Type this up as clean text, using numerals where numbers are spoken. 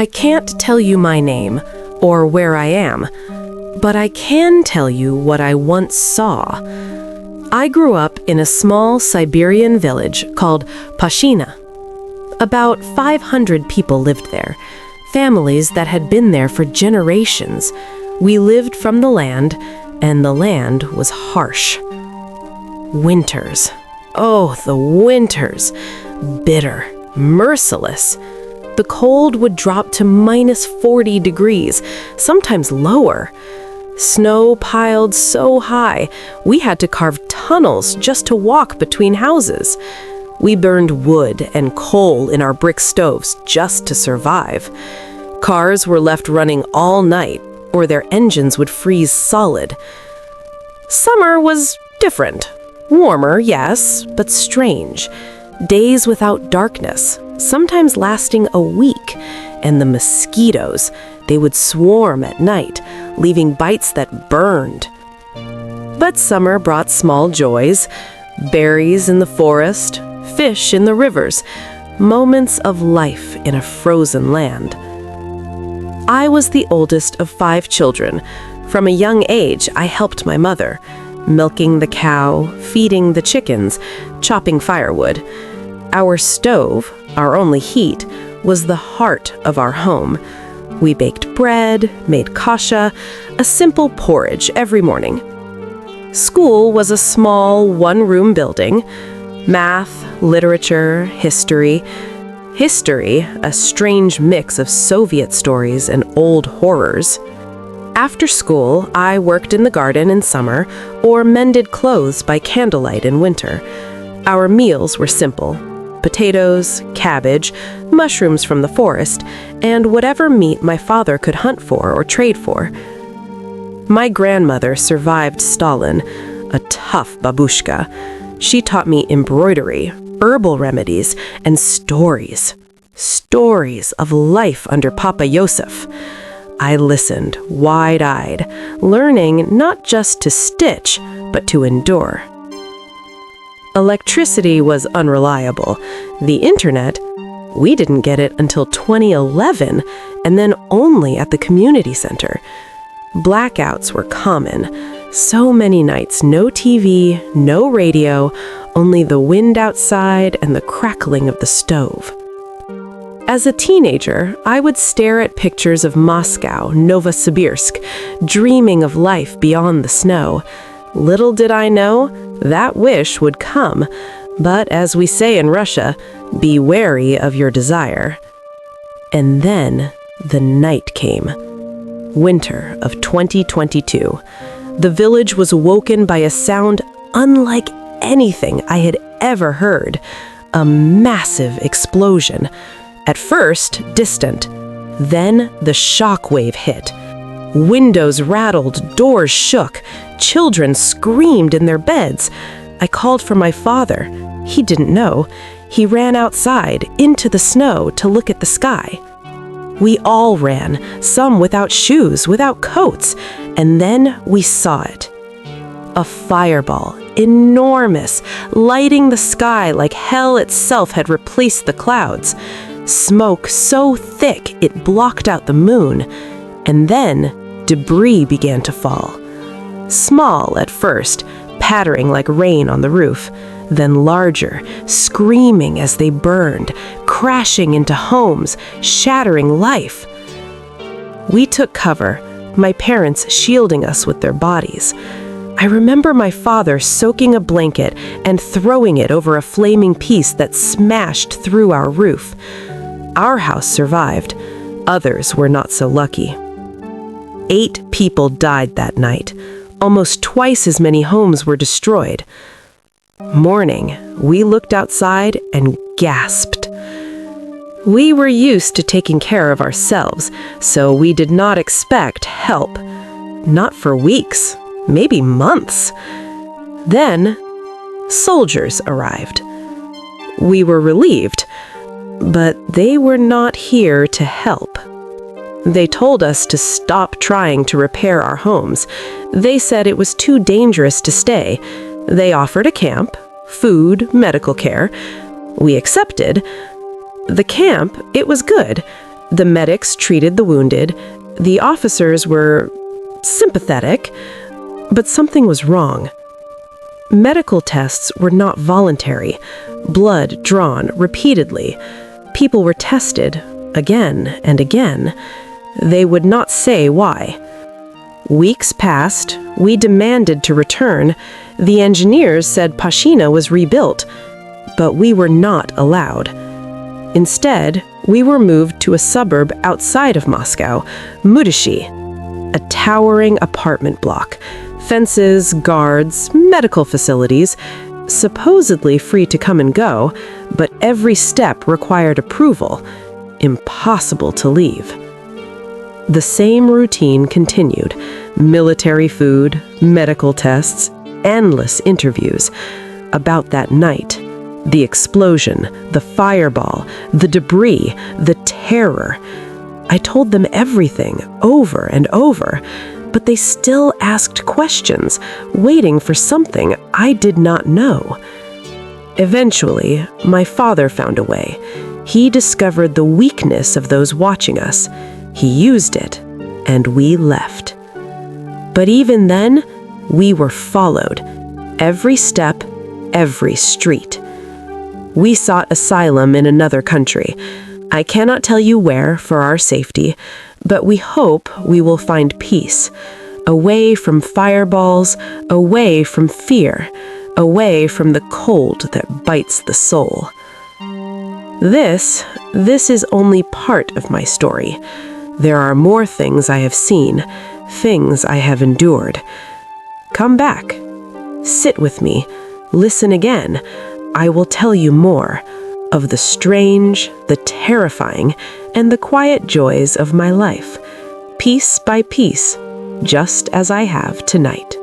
I can't tell you my name or where I am, but I can tell you what I once saw. I grew up in a small Siberian village called Pashina. About 500 people lived there, families that had been there for generations. We lived from the land, and the land was harsh. Winters. Oh, the winters. Bitter, merciless. The cold would drop to minus 40 degrees, sometimes lower. Snow piled so high, we had to carve tunnels just to walk between houses. We burned wood and coal in our brick stoves just to survive. Cars were left running all night, or their engines would freeze solid. Summer was different. Warmer, yes, but strange. Days without darkness, sometimes lasting a week. And the mosquitoes, they would swarm at night, leaving bites that burned. But summer brought small joys, berries in the forest, fish in the rivers, moments of life in a frozen land. I was the oldest of 5 children. From a young age, I helped my mother, milking the cow, feeding the chickens, chopping firewood. Our stove, our only heat, was the heart of our home. We baked bread, made kasha, a simple porridge every morning. School was a small one-room building. Math, literature, history. History, a strange mix of Soviet stories and old horrors. After school, I worked in the garden in summer or mended clothes by candlelight in winter. Our meals were simple: potatoes, cabbage, mushrooms from the forest, and whatever meat my father could hunt for or trade for. My grandmother survived Stalin, a tough babushka. She taught me embroidery, herbal remedies, and stories. Stories of life under Papa Yosef. I listened, wide-eyed, learning not just to stitch, but to endure. Electricity was unreliable. The internet, we didn't get it until 2011, and then only at the community center. Blackouts were common. So many nights, no TV, no radio, only the wind outside and the crackling of the stove. As a teenager, I would stare at pictures of Moscow, Novosibirsk, dreaming of life beyond the snow. Little did I know, that wish would come, but as we say in Russia, be wary of your desire. And then the night came. Winter of 2022. The village was woken by a sound unlike anything I had ever heard. A massive explosion. At first, distant. Then the shockwave hit. Windows rattled, doors shook. Children screamed in their beds. I called for my father. He didn't know. He ran outside, into the snow, to look at the sky. We all ran, some without shoes, without coats, and then we saw it. A fireball, enormous, lighting the sky like hell itself had replaced the clouds. Smoke so thick it blocked out the moon, and then debris began to fall. Small at first, pattering like rain on the roof, then larger, screaming as they burned, crashing into homes, shattering life. We took cover, my parents shielding us with their bodies. I remember my father soaking a blanket and throwing it over a flaming piece that smashed through our roof. Our house survived. Others were not so lucky. 8 people died that night. Almost twice as many homes were destroyed. Morning, we looked outside and gasped. We were used to taking care of ourselves, so we did not expect help. Not for weeks, maybe months. Then, soldiers arrived. We were relieved, but they were not here to help. They told us to stop trying to repair our homes. They said it was too dangerous to stay. They offered a camp, food, medical care. We accepted. The camp, it was good. The medics treated the wounded. The officers were sympathetic, but something was wrong. Medical tests were not voluntary. Blood drawn repeatedly. People were tested again and again. They would not say why. Weeks passed. We demanded to return. The engineers said Pashina was rebuilt, but we were not allowed. Instead, we were moved to a suburb outside of Moscow, Mudishi, a towering apartment block. Fences, guards, medical facilities, supposedly free to come and go, but every step required approval. Impossible to leave. The same routine continued. Military food, medical tests, endless interviews. About that night, the explosion, the fireball, the debris, the terror. I told them everything over and over, but they still asked questions, waiting for something I did not know. Eventually, my father found a way. He discovered the weakness of those watching us. He used it, and we left. But even then, we were followed. Every step, every street. We sought asylum in another country. I cannot tell you where for our safety, but we hope we will find peace. Away from fireballs, away from fear, away from the cold that bites the soul. This is only part of my story. There are more things I have seen, things I have endured. Come back. Sit with me. Listen again. I will tell you more of the strange, the terrifying, and the quiet joys of my life, piece by piece, just as I have tonight.